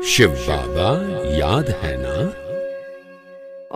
शिव बाबा याद है ना?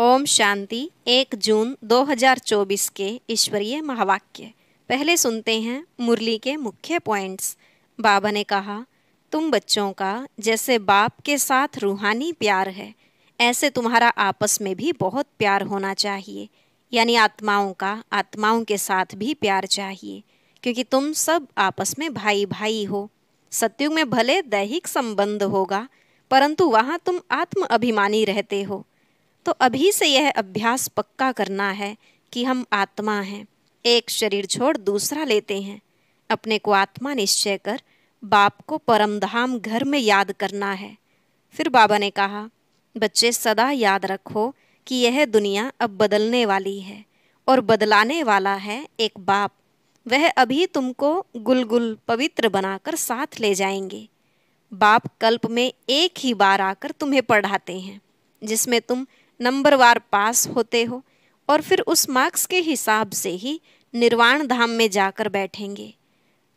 ओम शांति। 1 जून 2024 के ईश्वरीय महावाक्य। पहले सुनते हैं मुरली के मुख्य पॉइंट्स। बाबा ने कहा, तुम बच्चों का जैसे बाप के साथ रूहानी प्यार है, ऐसे तुम्हारा आपस में भी बहुत प्यार होना चाहिए। यानी आत्माओं का आत्माओं के साथ भी प्यार चाहिए, क्योंकि तुम सब आपस में भाई भाई हो। सतयुग में भले दैहिक संबंध होगा, परंतु वहाँ तुम आत्म अभिमानी रहते हो। तो अभी से यह अभ्यास पक्का करना है कि हम आत्मा हैं, एक शरीर छोड़ दूसरा लेते हैं। अपने को आत्मा निश्चय कर बाप को परमधाम घर में याद करना है। फिर बाबा ने कहा, बच्चे सदा याद रखो कि यह दुनिया अब बदलने वाली है और बदलाने वाला है एक बाप। वह अभी तुमको गुलगुल पवित्र बनाकर साथ ले जाएंगे। बाप कल्प में एक ही बार आकर तुम्हें पढ़ाते हैं, जिसमें तुम नंबरवार पास होते हो और फिर उस मार्क्स के हिसाब से ही निर्वाण धाम में जाकर बैठेंगे।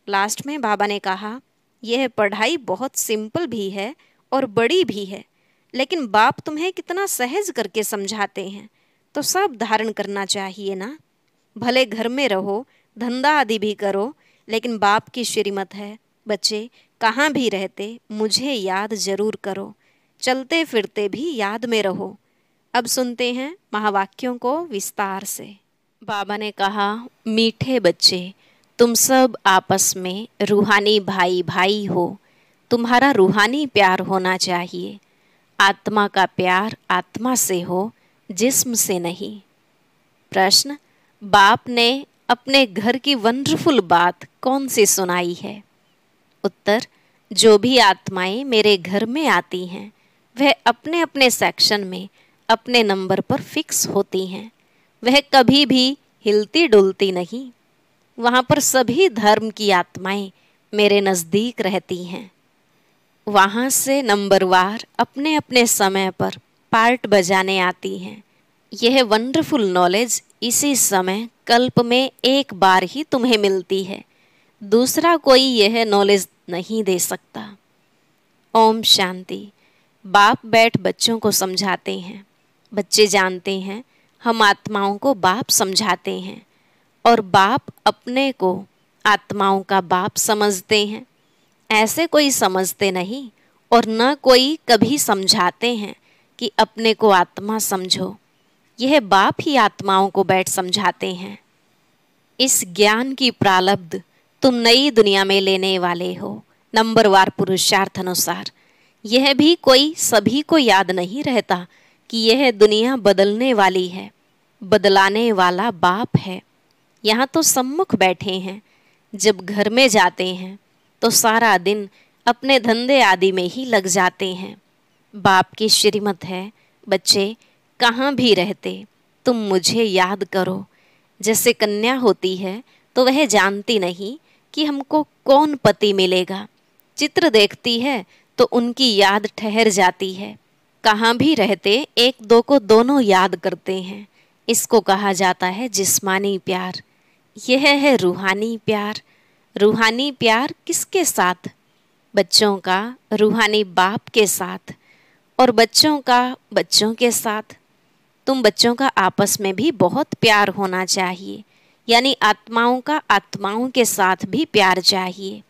लास्ट में बाबा ने कहा, यह पढ़ाई बहुत सिंपल भी है और बड़ी भी है, लेकिन बाप तुम्हें कितना सहज करके समझाते हैं, तो सब धारण करना चाहिए ना। भले घर में रहो, धंधा आदि भी करो, लेकिन बाप की श्रीमत है, बच्चे कहाँ भी रहते मुझे याद जरूर करो, चलते फिरते भी याद में रहो। अब सुनते हैं महावाक्यों को विस्तार से। बाबा ने कहा, मीठे बच्चे, तुम सब आपस में रूहानी भाई भाई हो। तुम्हारा रूहानी प्यार होना चाहिए। आत्मा का प्यार आत्मा से हो, जिस्म से नहीं। प्रश्न, बाप ने अपने घर की वंडरफुल बात कौन सी सुनाई है? उत्तर, जो भी आत्माएं मेरे घर में आती हैं, वह अपने अपने सेक्शन में अपने नंबर पर फिक्स होती हैं। वह कभी भी हिलती डुलती नहीं। वहाँ पर सभी धर्म की आत्माएं मेरे नज़दीक रहती हैं। वहाँ से नंबरवार अपने अपने समय पर पार्ट बजाने आती हैं। यह वंडरफुल नॉलेज इसी समय कल्प में एक बार ही तुम्हें मिलती है। दूसरा कोई यह नॉलेज नहीं दे सकता। ओम शांति। बाप बैठ बच्चों को समझाते हैं। बच्चे जानते हैं हम आत्माओं को बाप समझाते हैं और बाप अपने को आत्माओं का बाप समझते हैं। ऐसे कोई समझते नहीं और न कोई कभी समझाते हैं कि अपने को आत्मा समझो। यह बाप ही आत्माओं को बैठ समझाते हैं। इस ज्ञान की प्रारब्ध तुम नई दुनिया में लेने वाले हो, नंबरवार पुरुषार्थ अनुसार। यह भी कोई सभी को याद नहीं रहता कि यह दुनिया बदलने वाली है। बदलाने वाला बाप है। यहाँ तो सम्मुख बैठे हैं। जब घर में जाते हैं तो सारा दिन अपने धंधे आदि में ही लग जाते हैं। बाप की श्रीमत है, बच्चे कहाँ भी रहते तुम मुझे याद करो। जैसे कन्या होती है तो वह जानती नहीं कि हमको कौन पति मिलेगा। चित्र देखती है तो उनकी याद ठहर जाती है। कहाँ भी रहते एक दो को दोनों याद करते हैं। इसको कहा जाता है जिस्मानी प्यार। यह है रूहानी प्यार। रूहानी प्यार किसके साथ? बच्चों का रूहानी बाप के साथ और बच्चों का बच्चों के साथ। तुम बच्चों का आपस में भी बहुत प्यार होना चाहिए, यानी आत्माओं का आत्माओं के साथ भी प्यार चाहिए।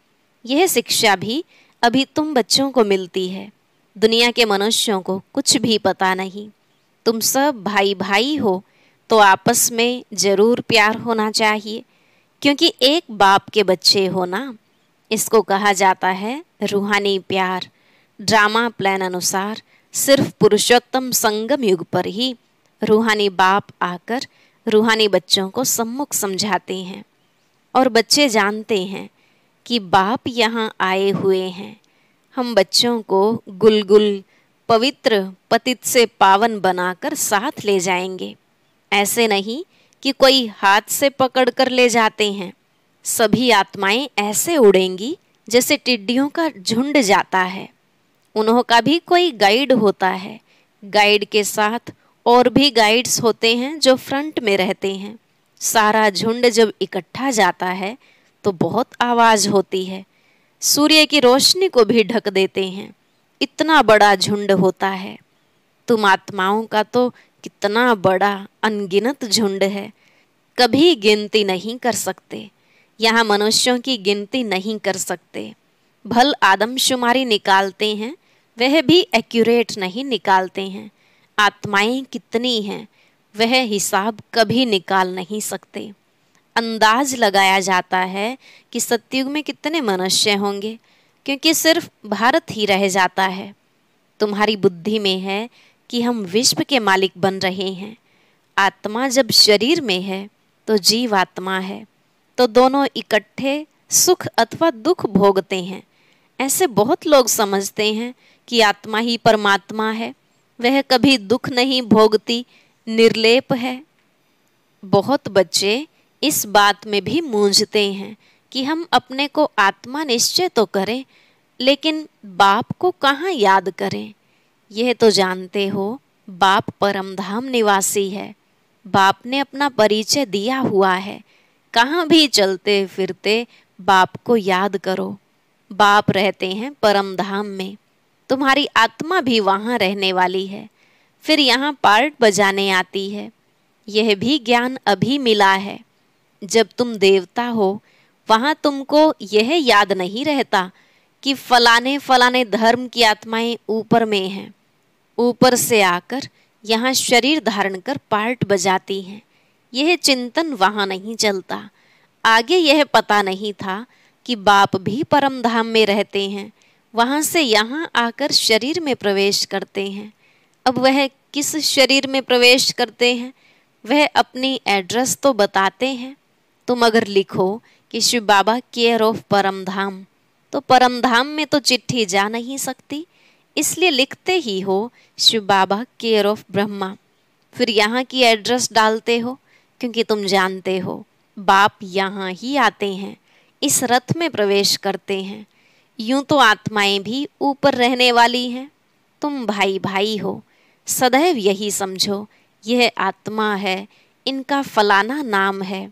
यह शिक्षा भी अभी तुम बच्चों को मिलती है। दुनिया के मनुष्यों को कुछ भी पता नहीं। तुम सब भाई भाई हो तो आपस में जरूर प्यार होना चाहिए, क्योंकि एक बाप के बच्चे हो ना। इसको कहा जाता है रूहानी प्यार। ड्रामा प्लान अनुसार सिर्फ पुरुषोत्तम संगम युग पर ही रूहानी बाप आकर रूहानी बच्चों को सम्मुख समझाते हैं और बच्चे जानते हैं कि बाप यहाँ आए हुए हैं। हम बच्चों को गुलगुल पवित्र पतित से पावन बनाकर साथ ले जाएंगे। ऐसे नहीं कि कोई हाथ से पकड़ कर ले जाते हैं। सभी आत्माएं ऐसे उड़ेंगी जैसे टिड्डियों का झुंड जाता है। उन्हों का भी कोई गाइड होता है। गाइड के साथ और भी गाइड्स होते हैं जो फ्रंट में रहते हैं। सारा झुंड जब इकट्ठा जाता है तो बहुत आवाज़ होती है। सूर्य की रोशनी को भी ढक देते हैं। इतना बड़ा झुंड होता है। तुम आत्माओं का तो कितना बड़ा अनगिनत झुंड है, कभी गिनती नहीं कर सकते। यहाँ मनुष्यों की गिनती नहीं कर सकते। भल आदमशुमारी निकालते हैं, वह भी एक्यूरेट नहीं निकालते हैं। आत्माएं कितनी हैं वह हिसाब कभी निकाल नहीं सकते। अंदाज लगाया जाता है कि सतयुग में कितने मनुष्य होंगे, क्योंकि सिर्फ भारत ही रह जाता है। तुम्हारी बुद्धि में है कि हम विश्व के मालिक बन रहे हैं। आत्मा जब शरीर में है तो जीव आत्मा है, तो दोनों इकट्ठे सुख अथवा दुख भोगते हैं। ऐसे बहुत लोग समझते हैं कि आत्मा ही परमात्मा है, वह कभी दुख नहीं भोगती, निर्लेप है। बहुत बच्चे इस बात में भी मूंझते हैं कि हम अपने को आत्मा निश्चय तो करें, लेकिन बाप को कहाँ याद करें। यह तो जानते हो बाप परमधाम निवासी है। बाप ने अपना परिचय दिया हुआ है। कहाँ भी चलते फिरते बाप को याद करो। बाप रहते हैं परमधाम में, तुम्हारी आत्मा भी वहाँ रहने वाली है। फिर यहाँ पार्ट बजाने आती है। यह भी ज्ञान अभी मिला है। जब तुम देवता हो वहाँ तुमको यह याद नहीं रहता कि फलाने फलाने धर्म की आत्माएं ऊपर में हैं। ऊपर से आकर यहाँ शरीर धारण कर पार्ट बजाती हैं। यह चिंतन वहाँ नहीं चलता। आगे यह पता नहीं था कि बाप भी परम धाम में रहते हैं, वहाँ से यहाँ आकर शरीर में प्रवेश करते हैं। अब वह किस शरीर में प्रवेश करते हैं, वह अपनी एड्रेस तो बताते हैं। तुम अगर लिखो कि शिव बाबा केयर ऑफ परम धाम, तो परम धाम में तो चिट्ठी जा नहीं सकती, इसलिए लिखते ही हो शिव बाबा केयर ऑफ ब्रह्मा। फिर यहाँ की एड्रेस डालते हो, क्योंकि तुम जानते हो बाप यहाँ ही आते हैं, इस रथ में प्रवेश करते हैं। यूं तो आत्माएं भी ऊपर रहने वाली हैं। तुम भाई भाई हो, सदैव यही समझो यह आत्मा है, इनका फलाना नाम है।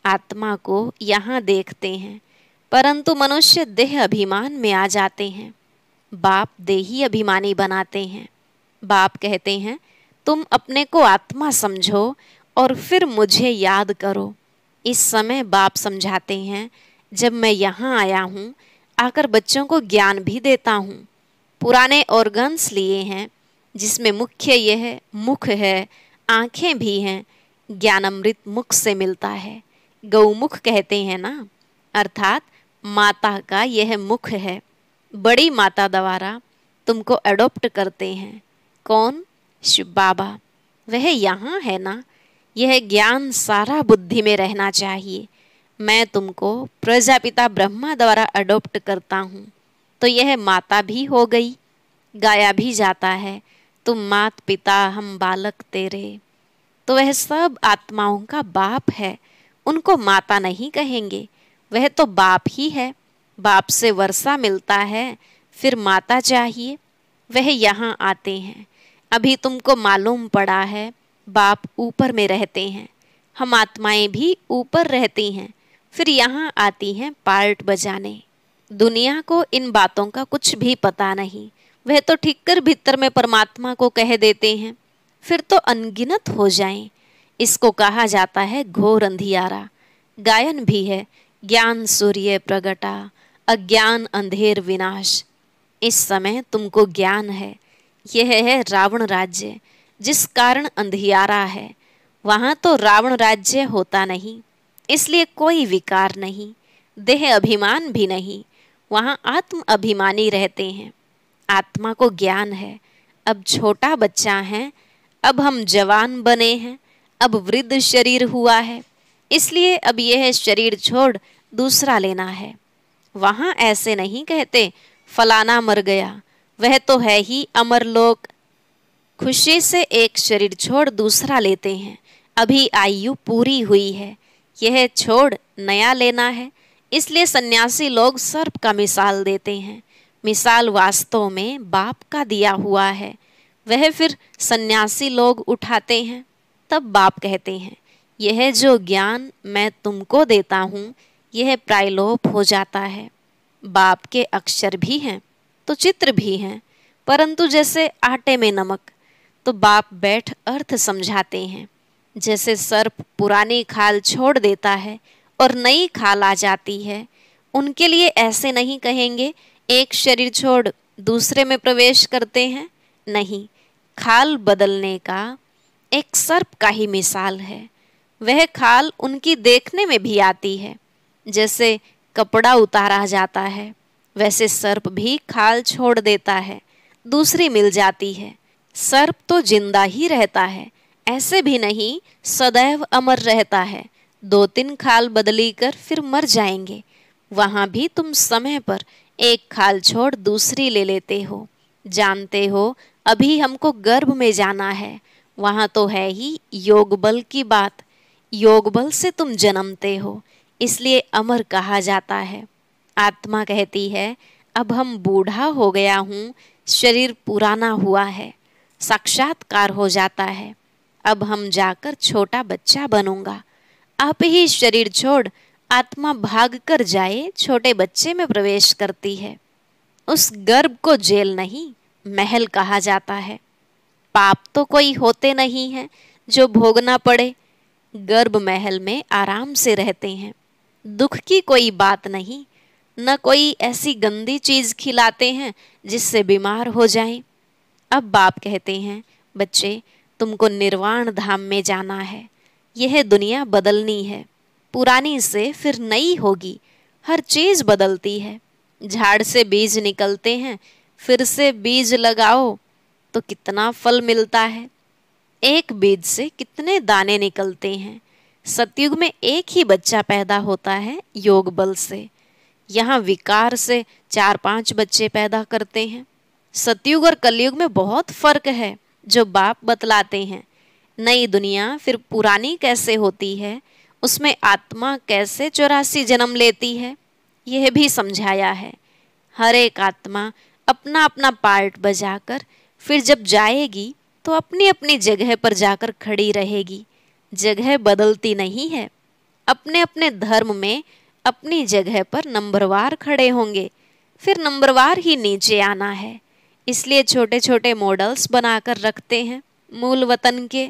आत्मा को यहाँ देखते हैं, परंतु मनुष्य देह अभिमान में आ जाते हैं। बाप देही अभिमानी बनाते हैं। बाप कहते हैं तुम अपने को आत्मा समझो और फिर मुझे याद करो। इस समय बाप समझाते हैं, जब मैं यहाँ आया हूँ आकर बच्चों को ज्ञान भी देता हूँ। पुराने ऑर्गन्स लिए हैं, जिसमें मुख्य यह मुख है, आँखें भी हैं। ज्ञानामृत मुख से मिलता है, गौमुख कहते हैं ना, अर्थात माता का यह मुख है। बड़ी माता द्वारा तुमको अडॉप्ट करते हैं। कौन? शिव बाबा। वह यहाँ है ना। यह ज्ञान सारा बुद्धि में रहना चाहिए। मैं तुमको प्रजापिता ब्रह्मा द्वारा अडॉप्ट करता हूँ, तो यह माता भी हो गई। गाया भी जाता है, तुम मात पिता हम बालक तेरे। तो वह सब आत्माओं का बाप है, उनको माता नहीं कहेंगे, वह तो बाप ही है। बाप से वर्षा मिलता है, फिर माता चाहिए। वह यहाँ आते हैं। अभी तुमको मालूम पड़ा है बाप ऊपर में रहते हैं, हम आत्माएं भी ऊपर रहती हैं, फिर यहाँ आती हैं पार्ट बजाने। दुनिया को इन बातों का कुछ भी पता नहीं, वह तो ठिक्कर भीतर में परमात्मा को कह देते हैं, फिर तो अनगिनत हो जाएं। इसको कहा जाता है घोर अंधियारा। गायन भी है, ज्ञान सूर्य प्रगटा, अज्ञान अंधेर विनाश। इस समय तुमको ज्ञान है। यह है रावण राज्य, जिस कारण अंधियारा है। वहाँ तो रावण राज्य होता नहीं, इसलिए कोई विकार नहीं, देह अभिमान भी नहीं। वहाँ आत्म अभिमानी रहते हैं। आत्मा को ज्ञान है। अब छोटा बच्चा है, अब हम जवान बने हैं, अब वृद्ध शरीर हुआ है, इसलिए अब यह शरीर छोड़ दूसरा लेना है। वहाँ ऐसे नहीं कहते फलाना मर गया, वह तो है ही अमर लोक। खुशी से एक शरीर छोड़ दूसरा लेते हैं। अभी आयु पूरी हुई है, यह छोड़ नया लेना है, इसलिए सन्यासी लोग सर्प का मिसाल देते हैं। मिसाल वास्तव में बाप का दिया हुआ है, वह फिर सन्यासी लोग उठाते हैं। तब बाप कहते हैं यह जो ज्ञान मैं तुमको देता हूँ यह प्रायलोप हो जाता है। बाप के अक्षर भी हैं तो चित्र भी हैं। परंतु जैसे आटे में नमक। तो बाप बैठ अर्थ समझाते हैं। जैसे सर्प पुरानी खाल छोड़ देता है और नई खाल आ जाती है, उनके लिए ऐसे नहीं कहेंगे एक शरीर छोड़ दूसरे में प्रवेश करते हैं। नहीं, खाल बदलने का एक सर्प का ही मिसाल है। वह खाल उनकी देखने में भी आती है। जैसे कपड़ा उतारा जाता है, वैसे सर्प भी खाल छोड़ देता है, दूसरी मिल जाती है। सर्प तो जिंदा ही रहता है, ऐसे भी नहीं सदैव अमर रहता है। 2-3 खाल बदली कर फिर मर जाएंगे। वहां भी तुम समय पर एक खाल छोड़ दूसरी ले लेते हो। जानते हो अभी हमको गर्भ में जाना है, वहां तो है ही योग बल की बात। योग बल से तुम जन्मते हो, इसलिए अमर कहा जाता है। आत्मा कहती है अब हम बूढ़ा हो गया हूँ, शरीर पुराना हुआ है, साक्षात्कार हो जाता है। अब हम जाकर छोटा बच्चा बनूंगा। आप ही शरीर छोड़ आत्मा भाग कर जाए छोटे बच्चे में प्रवेश करती है। उस गर्भ को जेल नहीं, महल कहा जाता है। पाप तो कोई होते नहीं हैं जो भोगना पड़े। गर्भ महल में आराम से रहते हैं, दुख की कोई बात नहीं। न कोई ऐसी गंदी चीज खिलाते हैं जिससे बीमार हो जाएं। अब बाप कहते हैं बच्चे, तुमको निर्वाण धाम में जाना है। यह दुनिया बदलनी है, पुरानी से फिर नई होगी। हर चीज बदलती है। झाड़ से बीज निकलते हैं, फिर से बीज लगाओ तो कितना फल मिलता है। एक बीज से कितने दाने निकलते हैं। सतयुग में एक ही बच्चा पैदा होता है योग बल से। यहाँ विकार से 4-5 बच्चे पैदा करते हैं। सतयुग और कलयुग में बहुत फर्क है जो बाप बतलाते हैं। नई दुनिया फिर पुरानी कैसे होती है, उसमें आत्मा कैसे 84 जन्म लेती है, यह भी समझाया है। हर एक आत्मा अपना अपना पार्ट बजाकर फिर जब जाएगी तो अपनी अपनी जगह पर जाकर खड़ी रहेगी। जगह बदलती नहीं है। अपने अपने धर्म में अपनी जगह पर नंबरवार खड़े होंगे, फिर नंबरवार ही नीचे आना है। इसलिए छोटे छोटे मॉडल्स बनाकर रखते हैं मूल वतन के।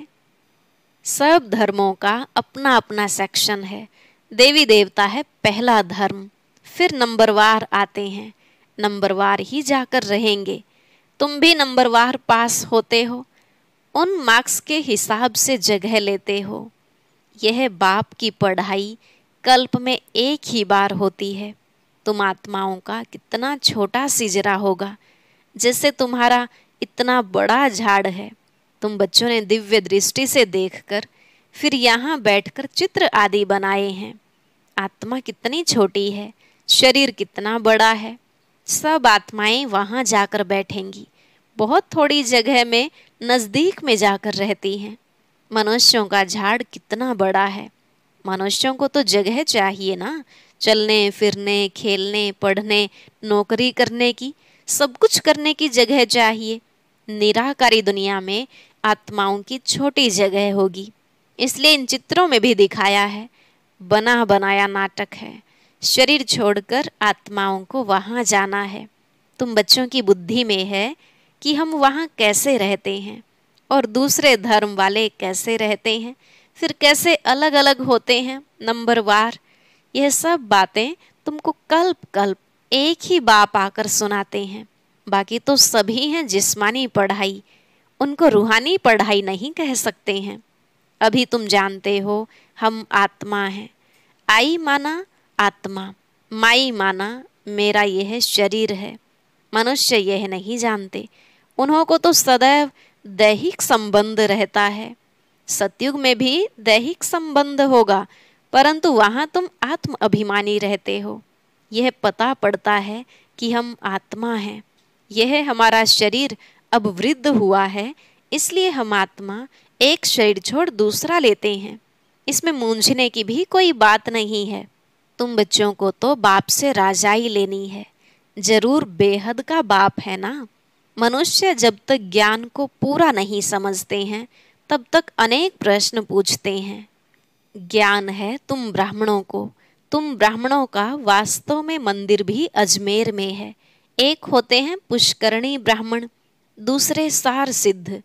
सब धर्मों का अपना अपना सेक्शन है। देवी देवता है पहला धर्म, फिर नंबरवार आते हैं, नंबरवार ही जाकर रहेंगे। तुम भी नंबरवार पास होते हो, उन मार्क्स के हिसाब से जगह लेते हो। यह बाप की पढ़ाई कल्प में एक ही बार होती है। तुम आत्माओं का कितना छोटा सिजरा होगा, जैसे तुम्हारा इतना बड़ा झाड़ है। तुम बच्चों ने दिव्य दृष्टि से देखकर फिर यहाँ बैठकर चित्र आदि बनाए हैं। आत्मा कितनी छोटी है, शरीर कितना बड़ा है। सब आत्माएं वहाँ जाकर बैठेंगी, बहुत थोड़ी जगह में नजदीक में जाकर रहती हैं। मनुष्यों का झाड़ कितना बड़ा है। मनुष्यों को तो जगह चाहिए ना, चलने फिरने, खेलने, पढ़ने, नौकरी करने की, सब कुछ करने की जगह चाहिए। निराकारी दुनिया में आत्माओं की छोटी जगह होगी। इसलिए इन चित्रों में भी दिखाया है, बना बनाया नाटक है। शरीर छोड़कर आत्माओं को वहाँ जाना है। तुम बच्चों की बुद्धि में है कि हम वहाँ कैसे रहते हैं और दूसरे धर्म वाले कैसे रहते हैं, फिर कैसे अलग अलग होते हैं नंबरवार। यह सब बातें तुमको कल्प कल्प एक ही बाप आकर सुनाते हैं। बाकी तो सभी हैं जिस्मानी पढ़ाई, उनको रूहानी पढ़ाई नहीं कह सकते हैं। अभी तुम जानते हो हम आत्मा हैं। आई माना आत्मा, माई माना मेरा यह शरीर है। मनुष्य यह नहीं जानते, उन्हों को तो सदैव दैहिक संबंध रहता है। सतयुग में भी दैहिक संबंध होगा, परंतु वहां तुम आत्म अभिमानी रहते हो। यह पता पड़ता है कि हम आत्मा हैं। यह हमारा शरीर अब वृद्ध हुआ है, इसलिए हम आत्मा एक शरीर छोड़ दूसरा लेते हैं। इसमें मूंझने की भी कोई बात नहीं है। तुम बच्चों को तो बाप से राजाई लेनी है, जरूर बेहद का बाप है ना। मनुष्य जब तक ज्ञान को पूरा नहीं समझते हैं तब तक अनेक प्रश्न पूछते हैं। ज्ञान है तुम ब्राह्मणों को। तुम ब्राह्मणों का वास्तव में मंदिर भी अजमेर में है। एक होते हैं पुष्करणी ब्राह्मण, दूसरे सार सिद्ध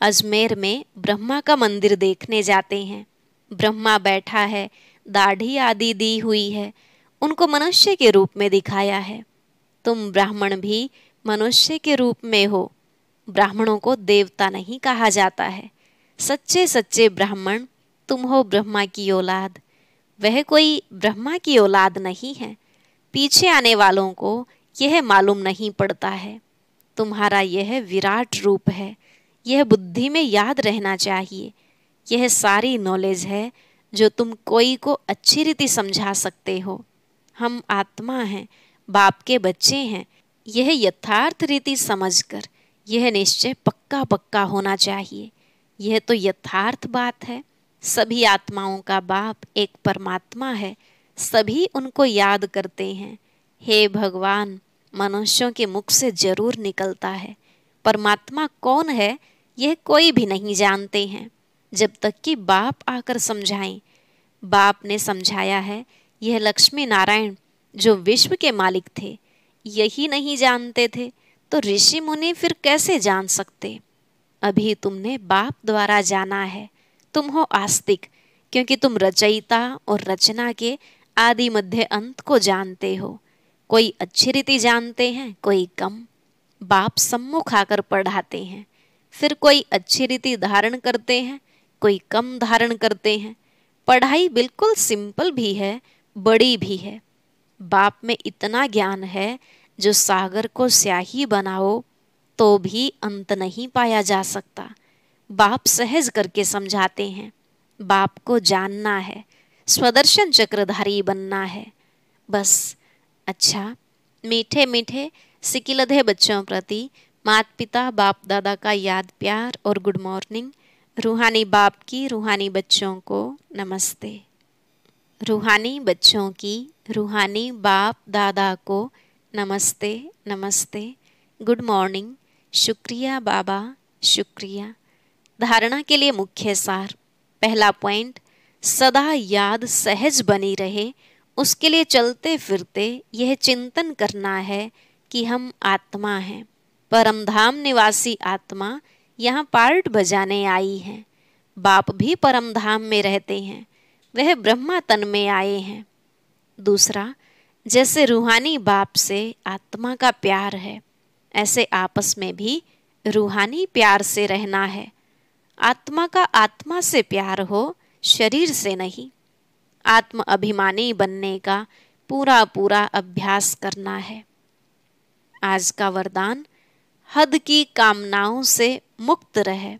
अजमेर में ब्रह्मा का मंदिर देखने जाते हैं। ब्रह्मा बैठा है, दाढ़ी आदि दी हुई है, उनको मनुष्य के रूप में दिखाया है। तुम ब्राह्मण भी मनुष्य के रूप में हो। ब्राह्मणों को देवता नहीं कहा जाता है। सच्चे सच्चे ब्राह्मण तुम हो, ब्रह्मा की औलाद। वह कोई ब्रह्मा की औलाद नहीं है। पीछे आने वालों को यह मालूम नहीं पड़ता है। तुम्हारा यह विराट रूप है, यह बुद्धि में याद रहना चाहिए। यह सारी नॉलेज है जो तुम कोई को अच्छी रीति समझा सकते हो। हम आत्मा हैं, बाप के बच्चे हैं। यह यथार्थ रीति समझकर यह निश्चय पक्का पक्का होना चाहिए। यह तो यथार्थ बात है। सभी आत्माओं का बाप एक परमात्मा है। सभी उनको याद करते हैं। हे भगवान, मनुष्यों के मुख से जरूर निकलता है। परमात्मा कौन है यह कोई भी नहीं जानते हैं, जब तक कि बाप आकर समझाएं। बाप ने समझाया है। यह लक्ष्मी नारायण जो विश्व के मालिक थे, यही नहीं जानते थे तो ऋषि मुनि फिर कैसे जान सकते। अभी तुमने बाप द्वारा जाना है। तुम हो आस्तिक, क्योंकि तुम रचयिता और रचना के आदि मध्य अंत को जानते हो। कोई अच्छी रीति जानते हैं, कोई कम। बाप सम्मुख आकर पढ़ाते हैं। फिर कोई अच्छी रीति धारण करते हैं, कोई कम धारण करते हैं। पढ़ाई बिल्कुल सिंपल भी है, बड़ी भी है। बाप में इतना ज्ञान है जो सागर को स्याही बनाओ तो भी अंत नहीं पाया जा सकता। बाप सहज करके समझाते हैं। बाप को जानना है, स्वदर्शन चक्रधारी बनना है, बस। अच्छा, मीठे मीठे सिकिलधे बच्चों प्रति माता पिता बाप दादा का याद प्यार और गुड मॉर्निंग। रूहानी बाप की रूहानी बच्चों को नमस्ते। रूहानी बच्चों की रूहानी बाप दादा को नमस्ते नमस्ते, गुड मॉर्निंग। शुक्रिया बाबा, शुक्रिया। धारणा के लिए मुख्य सार। पहला पॉइंट, सदा याद सहज बनी रहे, उसके लिए चलते फिरते यह चिंतन करना है कि हम आत्मा हैं। परमधाम निवासी आत्मा यहाँ पार्ट बजाने आई हैं। बाप भी परमधाम में रहते हैं, वह ब्रह्मा तन में आए हैं। दूसरा, जैसे रूहानी बाप से आत्मा का प्यार है, ऐसे आपस में भी रूहानी प्यार से रहना है। आत्मा का आत्मा से प्यार हो, शरीर से नहीं। आत्म अभिमानी बनने का पूरा पूरा अभ्यास करना है। आज का वरदान, हद की कामनाओं से मुक्त रहे,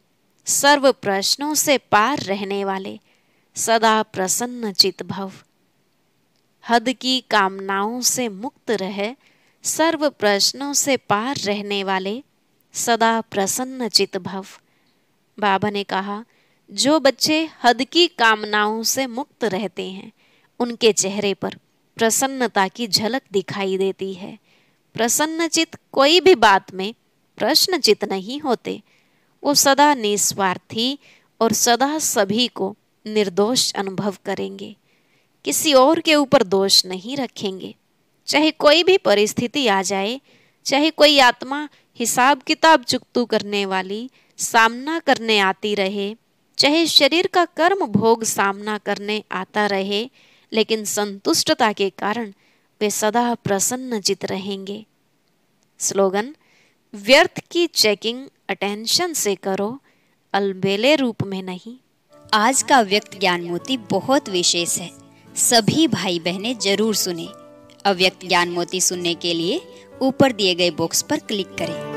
सर्व प्रश्नों से पार रहने वाले, सदा प्रसन्न चित भव। हद की कामनाओं से मुक्त रहे, सर्व प्रश्नों से पार रहने वाले, सदा प्रसन्न चित भव। बाबा ने कहा, जो बच्चे हद की कामनाओं से मुक्त रहते हैं, उनके चेहरे पर प्रसन्नता की झलक दिखाई देती है। प्रसन्नचित कोई भी बात में प्रश्नचित नहीं होते। वो सदा निस्वार्थी और सदा सभी को निर्दोष अनुभव करेंगे। किसी और के ऊपर दोष नहीं रखेंगे। चाहे कोई भी परिस्थिति आ जाए, चाहे कोई आत्मा हिसाब किताब चुकतू करने वाली सामना करने आती रहे, चाहे शरीर का कर्म भोग सामना करने आता रहे, लेकिन संतुष्टता के कारण वे सदा प्रसन्नचित रहेंगे। स्लोगन, व्यर्थ की चेकिंग अटेंशन से करो, अलबेले रूप में नहीं। आज का व्यक्त ज्ञान मोती बहुत विशेष है, सभी भाई बहनें जरूर सुने। अव्यक्त ज्ञान मोती सुनने के लिए ऊपर दिए गए बॉक्स पर क्लिक करें।